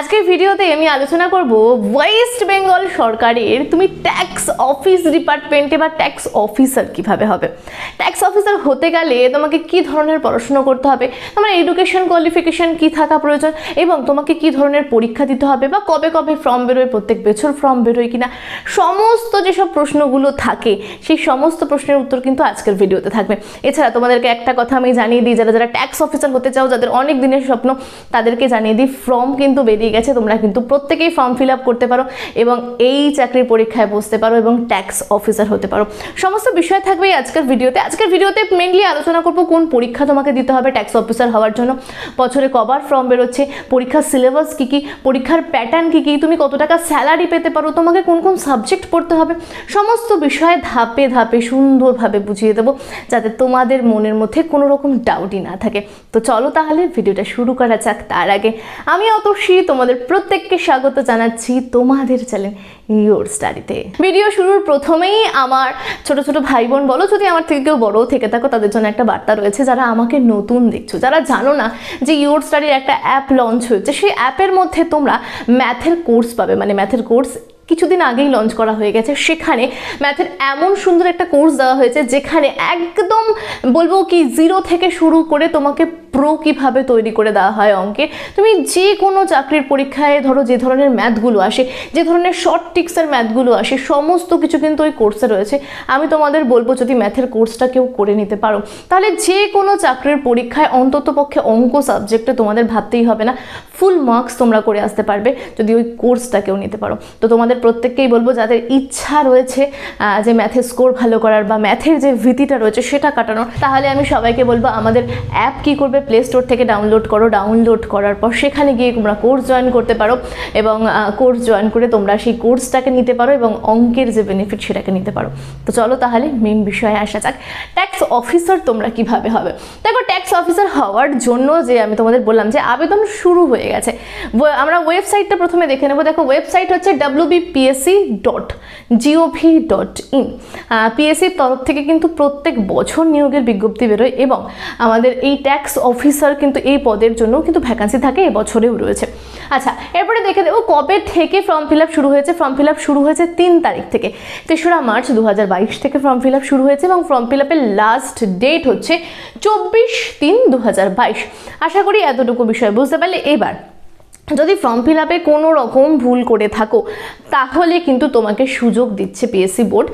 আজকের ভিডিওতে আমি আলোচনা করব ওয়েস্ট বেঙ্গল সরকারের তুমি ট্যাক্স অফিস ডিপার্টমেন্টে বা ট্যাক্স অফিসার কিভাবে হবে। ট্যাক্স অফিসার হতে গেলে তোমাকে কি ধরনের পড়াশোনা করতে হবে, তোমার এডুকেশন কোয়ালিফিকেশন কি থাকা প্রয়োজন এবং তোমাকে কি ধরনের পরীক্ষা দিতে হবে বা কবে কবে ফর্ম বেরোয়, প্রত্যেক বছর ফর্ম বেরোয় কিনা, সমস্ত যেসব প্রশ্নগুলো থাকে সেই সমস্ত প্রশ্নের উত্তর কিন্তু আজকের ভিডিওতে থাকবে। এছাড়া তোমাদেরকে একটা কথা আমি জানিয়ে দিই, যারা যারা ট্যাক্স অফিসার হতে চাও, যাদের অনেক দিনের স্বপ্ন, তাদেরকে জানিয়ে দিই ফর্ম কিন্তু বেরিয়ে গেছে। তোমরা কিন্তু প্রত্যেকেই ফর্ম ফিল আপ করতে পারো এবং এই চাকরির পরীক্ষায় বসতে পারো এবং ট্যাক্স অফিসার হতে পারো। সমস্ত বিষয় থাকবে আজকের ভিডিওতে। আজকের ভিডিওতে মেইনলি আলোচনা করবো কোন পরীক্ষা তোমাকে দিতে হবে ট্যাক্স অফিসার হওয়ার জন্য, বছরে কবার ফর্ম বেরোচ্ছে, পরীক্ষার সিলেবাস কী কী, পরীক্ষার প্যাটার্ন কী কী, তুমি কত টাকা স্যালারি পেতে পারো, তোমাকে কোন কোন সাবজেক্ট পড়তে হবে, সমস্ত বিষয়ে ধাপে ধাপে সুন্দরভাবে বুঝিয়ে দেবো যাতে তোমাদের মনের মধ্যে কোনো রকম ডাউটই না থাকে। তো চলো তাহলে ভিডিওটা শুরু করা যাক। তার আগে আমি অতসী তোমাদের প্রত্যেককে স্বাগত জানাচ্ছি তোমাদের চ্যানেল ইয়োর স্টাডিতে। ভিডিও শুরুর প্রথমেই আমার ছোট ছোট ভাই বোন বলো, যদি আমার থেকে কেউ বড়ও থেকে থাকো, তাদের জন্য একটা বার্তা রয়েছে। যারা আমাকে নতুন দেখছো, যারা জানো না যে ইয়োর স্টাডির একটা অ্যাপ লঞ্চ হয়েছে, সেই অ্যাপের মধ্যে তোমরা ম্যাথের কোর্স পাবে। মানে ম্যাথের কোর্স কিছুদিন আগেই লঞ্চ করা হয়ে গেছে। সেখানে ম্যাথের এমন সুন্দর একটা কোর্স দেওয়া হয়েছে যেখানে একদম বলবো কি জিরো থেকে শুরু করে তোমাকে প্রো কীভাবে তৈরি করে দেওয়া হয় অঙ্কে। তুমি যে কোনো চাকরির পরীক্ষায় ধরো যে ধরনের ম্যাথগুলো আসে, যে ধরনের শর্ট টিক্সের ম্যাথগুলো আসে, সমস্ত কিছু কিন্তু ওই কোর্সে রয়েছে। আমি তোমাদের বলবো যদি ম্যাথের কোর্সটা কেউ করে নিতে পারো তাহলে যে কোনো চাকরির পরীক্ষায় অন্ততপক্ষে অঙ্ক সাবজেক্টে তোমাদের ভাবতেই হবে না, ফুল মার্কস তোমরা করে আসতে পারবে যদি ওই কোর্সটা কেউ নিতে পারো। তো তোমাদের প্রত্যেককেই বলবো যাদের ইচ্ছা রয়েছে যে ম্যাথের স্কোর ভালো করার বা ম্যাথের যে ভীতিটা রয়েছে সেটা কাটানোর, তাহলে আমি সবাইকে বলবো আমাদের অ্যাপ কী করবে, প্লে স্টোর থেকে ডাউনলোড করো। ডাউনলোড করার পর সেখানে গিয়ে তোমরা কোর্স জয়েন করতে পারো এবং কোর্স জয়েন করে তোমরা সেই কোর্সটাকে নিতে পারো এবং অঙ্কের যে বেনিফিট সেটাকে নিতে পারো। তো চলো তাহলে মেন বিষয়ে আসা যাক, ট্যাক্স অফিসার তোমরা কিভাবে হবে। দেখো ট্যাক্স অফিসার হওয়ার জন্য যে আমি তোমাদের বললাম যে আবেদন শুরু হয়ে গেছে, আমরা ওয়েবসাইটটা প্রথমে দেখে নেবো। দেখো ওয়েবসাইট হচ্ছে wbpsc.gov.in। পিএসসির তরফ থেকে কিন্তু প্রত্যেক বছর নিয়োগের বিজ্ঞপ্তি বেরোয় এবং আমাদের এই ট্যাক্স অফিসার কিন্তু এই পদের জন্য কিন্তু ভ্যাকান্সি থাকে, এবছরেও রয়েছে। আচ্ছা, এরপরে দেখে দেবো কবে থেকে ফর্ম ফিল আপ শুরু হয়েছে। ফর্ম ফিল আপ শুরু হয়েছে 3 তারিখ থেকে, 3রা মার্চ 2022 থেকে ফর্ম ফিল আপ শুরু হয়েছে এবং ফর্ম ফিল আপের লাস্ট ডেট হচ্ছে 24/3/2022। আশা করি এতটুকু বিষয় বুঝতে পারলে। এবার যদি ফর্ম ফিল আপে কোনো রকম ভুল করে থাকো তাহলে কিন্তু তোমাকে সুযোগ দিচ্ছে পিএসসি বোর্ড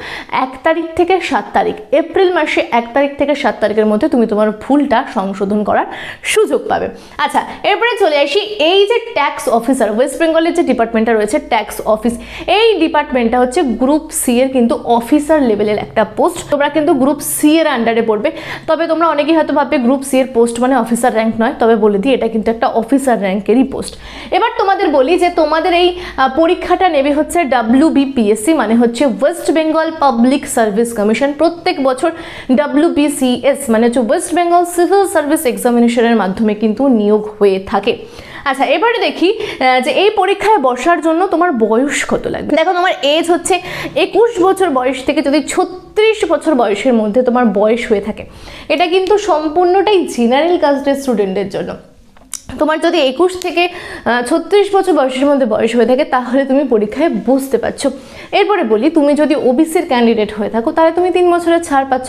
1 তারিখ থেকে 7 তারিখ, এপ্রিল মাসে 1 তারিখ থেকে 7 তারিখের মধ্যে তুমি তোমার ভুলটা সংশোধন করার সুযোগ পাবে। আচ্ছা, এরপরে চলে আসি এই যে ট্যাক্স অফিসার, ওয়েস্ট বেঙ্গলের যে ডিপার্টমেন্টটা রয়েছে ট্যাক্স অফিস, এই ডিপার্টমেন্টটা হচ্ছে গ্রুপ সি এর কিন্তু অফিসার লেভেলের একটা পোস্ট। তোমরা কিন্তু গ্রুপ সি এর আন্ডারে পড়বে। তবে তোমরা অনেকেই হয়তো ভাববে গ্রুপ সি এর পোস্ট মানে অফিসার র্যাঙ্ক নয়, তবে বলে দিই এটা কিন্তু একটা অফিসার র্যাঙ্কেরই পোস্ট। এবার তোমাদের বলি যে তোমাদের এই পরীক্ষাটা নেবে হচ্ছে WBPSC, মানে হচ্ছে West Bengal public service commission. প্রত্যেক বছর WBCS মানে হচ্ছে ওয়েস্ট বেঙ্গল সিভিল সার্ভিস এক্সামিনেশনের মাধ্যমে কিন্তু নিয়োগ হয়ে থাকে। আচ্ছা, এবারে দেখি যে এই পরীক্ষায় বসার জন্য তোমার বয়স কত লাগবে। দেখো তোমার এজ হচ্ছে 21 বছর বয়স থেকে যদি 36 বছর বয়সের মধ্যে তোমার বয়স হয়ে থাকে, এটা কিন্তু সম্পূর্ণটাই জেনারেল কাস্টের স্টুডেন্টদের জন্য। তোমার যদি 21 থেকে 36 বছর বয়সের মধ্যে বয়স হয়ে থাকে তাহলে তুমি পরীক্ষায় বসতে পারছো। এরপরে বলি তুমি যদি ওবিসির ক্যান্ডিডেট হয়ে থাকো তাহলে তুমি 3 বছরের ছাড় পাচ্ছ,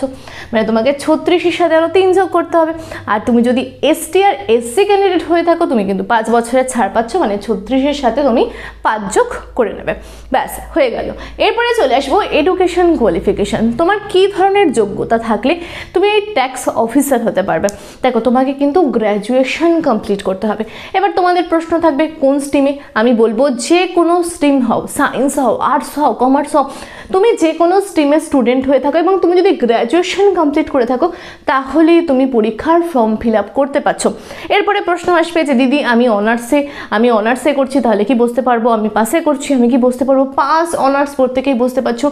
মানে তোমাকে 36-এর সাথে আরও 3 যোগ করতে হবে। আর তুমি যদি এসটি আর এসসি ক্যান্ডিডেট হয়ে থাকো তুমি কিন্তু 5 বছরের ছাড় পাচ্ছ, মানে 36-এর সাথে তুমি 5 যোগ করে নেবে, ব্যাস হয়ে গেল। এরপরে চলে আসবো এডুকেশন কোয়ালিফিকেশান। তোমার কী ধরনের যোগ্যতা থাকলে তুমি এই ট্যাক্স অফিসার হতে পারবে। দেখো তোমাকে কিন্তু গ্র্যাজুয়েশন কমপ্লিট করতে হবে। এবার তোমাদের প্রশ্ন থাকবে কোন স্ট্রিমে, আমি বলবো যে কোনো স্ট্রিম হও, সায়েন্স হও, আর্টস হও, কমার্স হও, তুমি যে কোনো স্ট্রিমের স্টুডেন্ট হয়ে থাকো এবং তুমি যদি গ্র্যাজুয়েশন কমপ্লিট করে থাকো তাহলেই তুমি পরীক্ষার ফর্ম ফিল আপ করতে পারছো। এরপরে প্রশ্ন আসবে যে দিদি আমি অনার্সে করছি তাহলে কি বসতে পারবো, আমি পাসে করছি আমি কি বসতে পারবো। পাস অনার্স প্রত্যেকেই বসতে পারছো।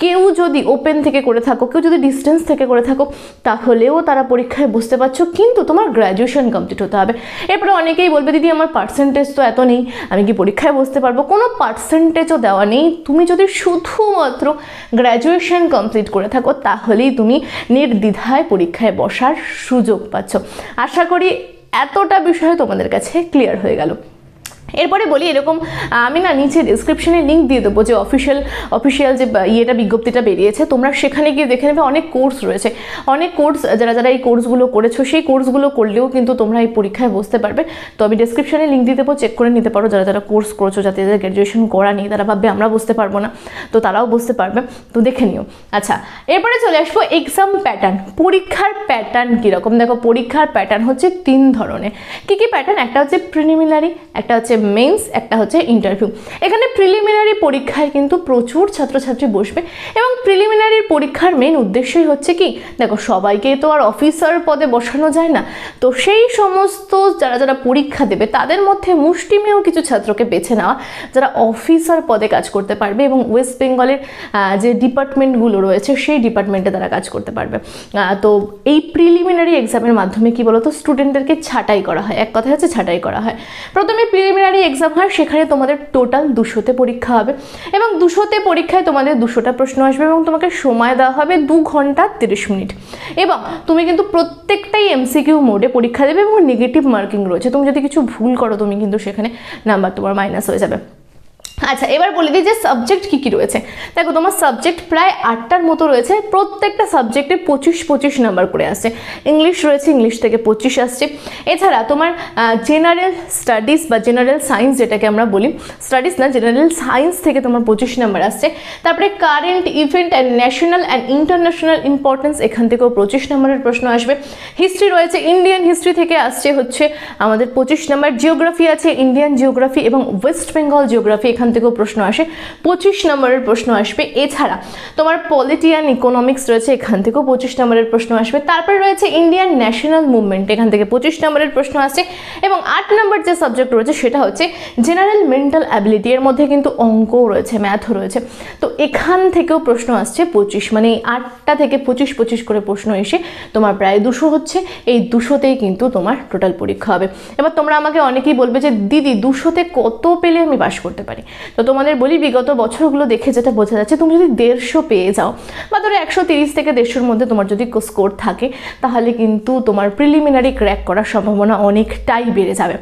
কেউ যদি ওপেন থেকে করে থাকো, কেউ যদি ডিস্টেন্স থেকে করে থাকো তাহলেও তারা পরীক্ষায় বসতে পারছো, কিন্তু তোমার গ্র্যাজুয়েশন কমপ্লিট হতে হবে। এরপরে অনেকেই বলবে দিদি আমার পার্সেন্টেজ তো এত নেই, আমি কি পরীক্ষায় বসতে পারবো। কোনো পার্সেন্টেজও দেওয়া নেই, তুমি যদি শুধুমাত্র গ্র্যাজুয়েশন কমপ্লিট করে থাকো তাহলেই তুমি নির্দ্বিধায় পরীক্ষায় বসার সুযোগ পাচ্ছ। আশা করি এতটা বিষয় তোমাদের কাছে ক্লিয়ার হয়ে গেল। এরপরে বলি এরকম আমি না নিচে ডেসক্রিপশনে লিঙ্ক দিয়ে দেবো যে অফিসিয়াল যে বিজ্ঞপ্তিটা বেরিয়েছে, তোমরা সেখানে গিয়ে দেখে নেবে। অনেক কোর্স রয়েছে, অনেক কোর্স, যারা এই কোর্সগুলো করেছো সেই কোর্সগুলো করলেও কিন্তু তোমরা এই পরীক্ষায় বসতে পারবে। তো আমি ডেসক্রিপশনে লিঙ্ক দিয়ে দেবো, চেক করে নিতে পারো। যারা কোর্স করেছো, যাতে গ্র্যাজুয়েশন করা নেই, তারা ভাববে আমরা বসতে পারবো না, তো তারাও বসতে পারবে, তো দেখে নিও। আচ্ছা, এরপরে চলে আসবো এক্সাম প্যাটার্ন। পরীক্ষার প্যাটার্ন কীরকম? দেখো, পরীক্ষার প্যাটার্ন হচ্ছে 3 ধরনের। কী প্যাটার্ন? একটা হচ্ছে প্রিলিমিনারি, একটা হচ্ছে মেন্স, একটা হচ্ছে ইন্টারভিউ। এখানে প্রিলিমিনারি পরীক্ষায় কিন্তু প্রচুর ছাত্রছাত্রী বসবে, এবং প্রিলিমিনারি পরীক্ষার মেন উদ্দেশ্যই হচ্ছে কি, দেখো সবাইকে তো আর অফিসার পদে বসানো যায় না, তো সেই সমস্ত যারা পরীক্ষা দেবে তাদের মধ্যে মুষ্টিমেয় কিছু ছাত্রকে বেছে নেওয়া যারা অফিসার পদে কাজ করতে পারবে, এবং ওয়েস্ট বেঙ্গলের যে ডিপার্টমেন্টগুলো রয়েছে সেই ডিপার্টমেন্টে তারা কাজ করতে পারবে। তো এই প্রিলিমিনারি এক্সামের মাধ্যমে কি বলতো, স্টুডেন্টদেরকে ছাঁটাই করা হয়। এক কথা হচ্ছে ছাঁটাই করা হয়। প্রথমে প্রিলিমিনারি এক্সাম হয়, সেখানে তোমাদের টোটাল 200তে পরীক্ষা হবে, এবং 200তে পরীক্ষায় তোমাদের 200টা প্রশ্ন আসবে, এবং তোমাকে সময় দেওয়া হবে 2 ঘন্টা 30 মিনিট। এবং তুমি কিন্তু প্রত্যেকটাই এমসিকিউ মোডে পরীক্ষা দেবে, এবং নেগেটিভ মার্কিং রয়েছে। তুমি যদি কিছু ভুল করো, তুমি কিন্তু সেখানে নাম্বার তোমার মাইনাস হয়ে যাবে। আচ্ছা, এবার বলে দিই যে সাবজেক্ট কী রয়েছে। দেখো, তোমার সাবজেক্ট প্রায় 8টার মতো রয়েছে। প্রত্যেকটা সাবজেক্টে 25 নাম্বার করে আসছে। ইংলিশ রয়েছে, ইংলিশ থেকে 25 আসছে। এছাড়া তোমার জেনারেল স্টাডিজ বা জেনারেল সায়েন্স, যেটাকে আমরা বলি, স্টাডিজ না, জেনারেল সায়েন্স থেকে তোমার 25 নাম্বার আসছে। তারপরে current event and national and international importance, এখান থেকেও 25 নাম্বারের প্রশ্ন আসবে। হিস্ট্রি রয়েছে, ইন্ডিয়ান হিস্ট্রি থেকে আসছে হচ্ছে আমাদের 25 নাম্বার। জিওগ্রাফি আছে, ইন্ডিয়ান জিওগ্রাফি এবং ওয়েস্ট বেঙ্গল জিওগ্রাফি, এখান থেকেও প্রশ্ন আসে, 25 নম্বরের প্রশ্ন আসবে। এছাড়া তোমার পলিটি অ্যান্ড ইকোনমিক্স রয়েছে, এখান থেকেও 25 নম্বরের প্রশ্ন আসবে। তারপরে রয়েছে ইন্ডিয়ান ন্যাশনাল মুভমেন্ট, এখান থেকে 25 নম্বরের প্রশ্ন আসছে। এবং 8 নম্বর যে সাবজেক্ট রয়েছে সেটা হচ্ছে জেনারেল মেন্টাল অ্যাবিলিটি, এর মধ্যে কিন্তু অঙ্কও রয়েছে, ম্যাথও রয়েছে, তো এখান থেকেও প্রশ্ন আসছে 25, মানে 8টা থেকে 25 করে প্রশ্ন এসে তোমার প্রায় 200 হচ্ছে। এই 200তেই কিন্তু তোমার টোটাল পরীক্ষা হবে। এবার তোমরা আমাকে অনেকেই বলবে যে দিদি 200তে কত পেলে আমি পাস করতে পারি? তো তোমাদের বলি, বিগত বছরগুলো দেখে যেটা বোঝা যাচ্ছে, তুমি যদি 150 পেয়ে যাও, বা ধরো 130 থেকে 150-র মধ্যে তোমার যদি স্কোর থাকে, তাহলে কিন্তু তোমার প্রিলিমিনারি ক্র্যাক করার সম্ভাবনা অনেকটাই বেড়ে যাবে।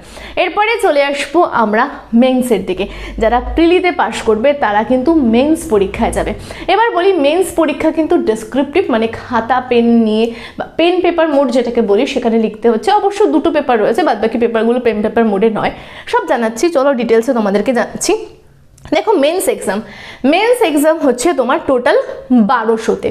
এরপরে চলে আসবো আমরা মেন্সের দিকে। যারা প্রিলিতে পাস করবে তারা কিন্তু মেন্স পরীক্ষায় যাবে। এবার বলি, মেন্স পরীক্ষা কিন্তু ডেসক্রিপটিভ, মানে খাতা পেন নিয়ে বা পেন পেপার মোড যেটাকে বলি, সেখানে লিখতে হচ্ছে। অবশ্য 2টো পেপার রয়েছে, বাদবাকি পেপারগুলো পেন পেপার মোডে নয়। সব জানাচ্ছি, চলো ডিটেলসে তোমাদেরকে জানাচ্ছি। দেখো, মেন্স এক্সাম হচ্ছে তোমার টোটাল 1200তে।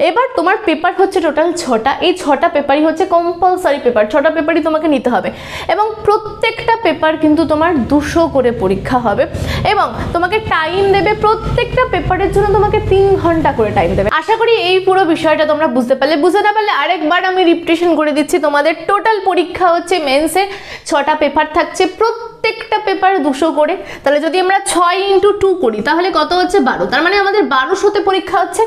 এবার তোমার পেপার হচ্ছে টোটাল 6টা। এই 6টা পেপারই হচ্ছে কম্পালসারি পেপার, 6টা পেপারই তোমাকে নিতে হবে, এবং প্রত্যেকটা পেপার কিন্তু তোমার 200 করে পরীক্ষা হবে, এবং তোমাকে টাইম দেবে, প্রত্যেকটা পেপারের জন্য তোমাকে 3 ঘন্টা করে টাইম দেবে। আশা করি এই পুরো বিষয়টা তোমরা বুঝতে পারলে। বুঝতে না পারলে আরেকবার আমি রিপিটেশন করে দিচ্ছি। তোমাদের টোটাল পরীক্ষা হচ্ছে মেন্সে 6টা পেপার থাকছে, প্রত্যেকটা পেপার 200 করে। তাহলে যদি আমরা 6x2 করি তাহলে কত হচ্ছে? 12। তার মানে আমাদের 1200তে পরীক্ষা হচ্ছে।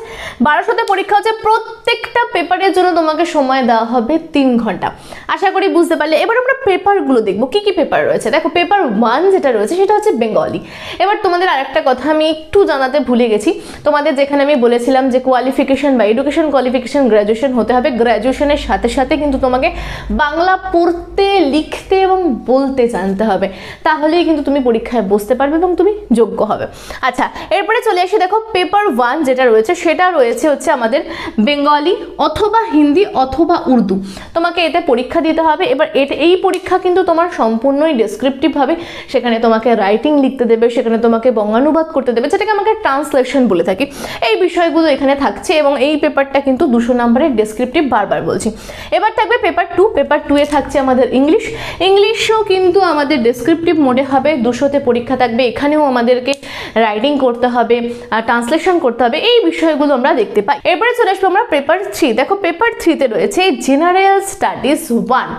1200তে পরীক্ষা হচ্ছে, প্রত্যেকটা পেপারের জন্য তোমাকে সময় দেওয়া হবে 3 ঘন্টা। আশা করি বুঝতে পারলে। এবার আমরা পেপারগুলো দেখবো, কি কি পেপার রয়েছে। দেখো, পেপার 1 যেটা রয়েছে সেটা হচ্ছে বেঙ্গলি। এবার তোমাদের আরেকটা কথা আমি একটু জানাতে ভুলে গেছি। তোমাদের যেখানে আমি বলেছিলাম যে কোয়ালিফিকেশন বা এডুকেশন কোয়ালিফিকেশন গ্র্যাজুয়েশন হতে হবে, গ্র্যাজুয়েশনের সাথে সাথে কিন্তু তোমাকে বাংলা পড়তে, লিখতে এবং বলতে জানতে হবে, তাহলেই কিন্তু তুমি পরীক্ষায় বসতে পারবে এবং তুমি যোগ্য হবে। আচ্ছা, এরপরে চলে আসি। দেখো, পেপার 1 যেটা রয়েছে সেটা রয়েছে হচ্ছে আমাদের বেঙ্গলি অথবা হিন্দি অথবা উর্দু, তোমাকে এতে পরীক্ষা দিতে হবে। এবার এই পরীক্ষা কিন্তু তোমার সম্পূর্ণই ডেসক্রিপটিভ হবে। সেখানে তোমাকে রাইটিং লিখতে দেবে, সেখানে তোমাকে বঙ্গানুবাদ করতে দেবে, যেটাকে আমাকে ট্রান্সলেশন বলে থাকি। এই বিষয়গুলো এখানে থাকছে, এবং এই পেপারটা কিন্তু 200 নম্বরের ডেসক্রিপটিভ, বারবার বলছি। এবার থাকবে পেপার 2। পেপার 2 এ থাকছে আমাদের ইংলিশও কিন্তু আমাদের ডেসক্রিপটিভ মোডে হবে, 200তে পরীক্ষা থাকবে। এখানেও আমাদেরকে রাইটিং করতে হবে, ট্রান্সলেশন করতে হবে, এই বিষয়গুলো আমরা দেখতে পাই। এরপরে চলে আসবো আমরা পেপার 3। দেখো, পেপার 3তে রয়েছে জেনারেল স্টাডিজ 1।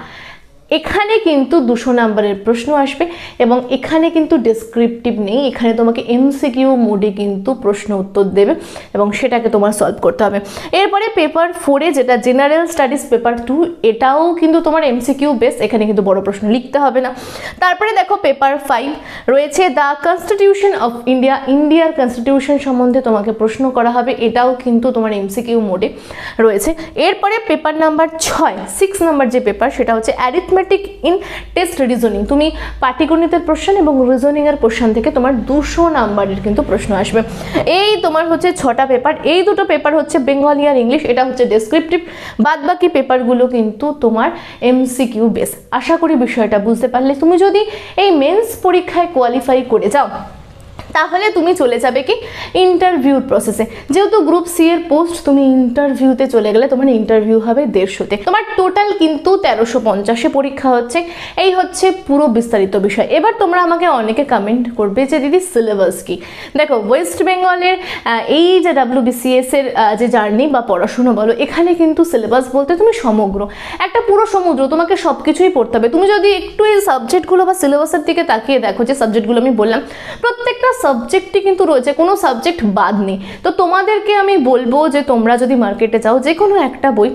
এখানে কিন্তু 200 নম্বরের প্রশ্ন আসবে, এবং এখানে কিন্তু ডেসক্রিপটিভ নেই, এখানে তোমাকে এমসিকিউ মোডে কিন্তু প্রশ্ন উত্তর দেবে, এবং সেটাকে তোমার সলভ করতে হবে। এরপরে পেপার 4-এ যেটা জেনারেল স্টাডিজ পেপার 2, এটাও কিন্তু তোমার এমসিকিউ বেস, এখানে কিন্তু বড় প্রশ্ন লিখতে হবে না। তারপরে দেখো, পেপার 5 রয়েছে দ্য কনস্টিটিউশন অফ ইন্ডিয়া। ইন্ডিয়ার কনস্টিটিউশন সম্বন্ধে তোমাকে প্রশ্ন করা হবে, এটাও কিন্তু তোমার এমসিকিউ মোডে রয়েছে। এরপরে পেপার নাম্বার 6 নম্বর যে পেপার, সেটা হচ্ছে arithmetic mathematic in test reasoning, তুমি পাটিগণিতের প্রশ্ন এবং রিজনিংয়ের প্রশ্ন থেকে তোমার 200 নাম্বারের কিন্তু প্রশ্ন আসবে। এই তোমার হচ্ছে 6টা পেপার, এই দুটো পেপার হচ্ছে বেঙ্গলি আর ইংলিশ, এটা হচ্ছে ডেসক্রিপটিভ, বাদ বাকি পেপারগুলো কিন্তু তোমার এমসিকিউ বেস। আশা করি বিষয়টা বুঝতে পারলে। তুমি যদি এই মেন্স পরীক্ষায় কোয়ালিফাই করে যাও তাহলে তুমি চলে যাবে কি ইন্টারভিউর প্রসেসে। যেহেতু গ্রুপ সি এর পোস্ট, তুমি ইন্টারভিউতে চলে গেলে তোমার ইন্টারভিউ হবে 150-তে। তোমার টোটাল কিন্তু 1350-এ পরীক্ষা হচ্ছে। এই হচ্ছে পুরো বিস্তারিত বিষয়। এবার তোমরা আমাকে অনেকে কমেন্ট করবে যে দিদি সিলেবাস কি। দেখো, ওয়েস্ট বেঙ্গলের এই যে WBCS এর যে জার্নি বা পড়াশুনো বলো, এখানে কিন্তু সিলেবাস বলতে তুমি সমগ্র একটা পুরো সমুদ্র, তোমাকে সব কিছুই পড়তে হবে। তুমি যদি একটু এই সাবজেক্টগুলো বা সিলেবাসের দিকে তাকিয়ে দেখো, যে সাবজেক্টগুলো আমি বললাম প্রত্যেকটা সাবজেক্টই কিন্তু রয়েছে, কোনো সাবজেক্ট বাদ নেই। তো তোমাদেরকে আমি বলবো যে তোমরা যদি মার্কেটে যাও, যে কোনো একটা বই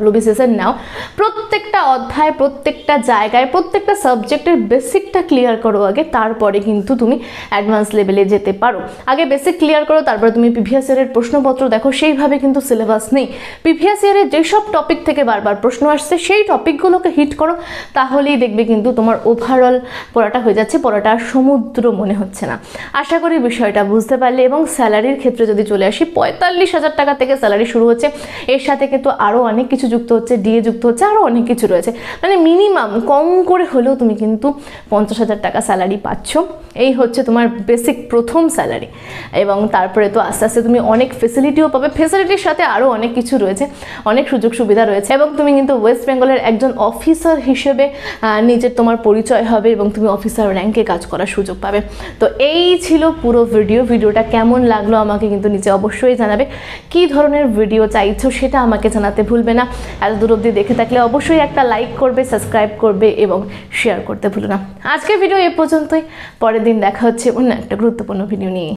WBCS এর নাও, প্রত্যেকটা অধ্যায়, প্রত্যেকটা জায়গায়, প্রত্যেকটা সাবজেক্টের বেসিকটা ক্লিয়ার করো আগে, তারপরে কিন্তু তুমি অ্যাডভান্স লেভেলে যেতে পারো। আগে বেসিক ক্লিয়ার করো, তারপরে তুমি প্রিভিয়াস ইয়ারের প্রশ্নপত্র দেখো। সেইভাবে কিন্তু সিলেবাস নেই। প্রিভিয়াস ইয়ারে যেসব টপিক থেকে বারবার প্রশ্ন আসছে সেই টপিকগুলোকে হিট করো, তাহলেই দেখবে কিন্তু তোমার ওভারঅল পড়াটা হয়ে যাচ্ছে, পড়াটা সমুদ্র মনে হচ্ছে না। আশা করি বিষয়টা বুঝতে পারলে। এবং স্যালারির ক্ষেত্রে যদি চলে আসি, 45,000 টাকা থেকে স্যালারি শুরু হচ্ছে। এর সাথে কিন্তু আরও অনেক কিছু যুক্ত হচ্ছে, ডিএ যুক্ত হচ্ছে, আরও অনেক কিছু রয়েছে। মানে মিনিমাম কম করে হলেও তুমি কিন্তু 50,000 টাকা স্যালারি পাচ্ছ। এই হচ্ছে তোমার বেসিক প্রথম স্যালারি। এবং তারপরে তো আস্তে আস্তে তুমি অনেক ফেসিলিটিও পাবে। ফেসিলিটির সাথে আরও অনেক কিছু রয়েছে, অনেক সুযোগ সুবিধা রয়েছে। এবং তুমি কিন্তু ওয়েস্ট বেঙ্গলের একজন অফিসার হিসেবে নিজের তোমার পরিচয় হবে এবং তুমি অফিসার র্যাঙ্কে কাজ করার সুযোগ পাবে। তো এই ছিল পুরো ভিডিওটা কেমন লাগলো আমাকে কিন্তু নিচে অবশ্যই জানাবে। কি ধরনের ভিডিও চাইছো সেটা আমাকে জানাতে ভুলবে না। এত দূর অবধি দেখে থাকলে অবশ্যই একটা লাইক করবে, সাবস্ক্রাইব করবে এবং শেয়ার করতে ভুলো না। আজকের ভিডিও এ পর্যন্তই। পরের দিন দেখা হচ্ছে অন্য একটা গুরুত্বপূর্ণ ভিডিও নিয়ে।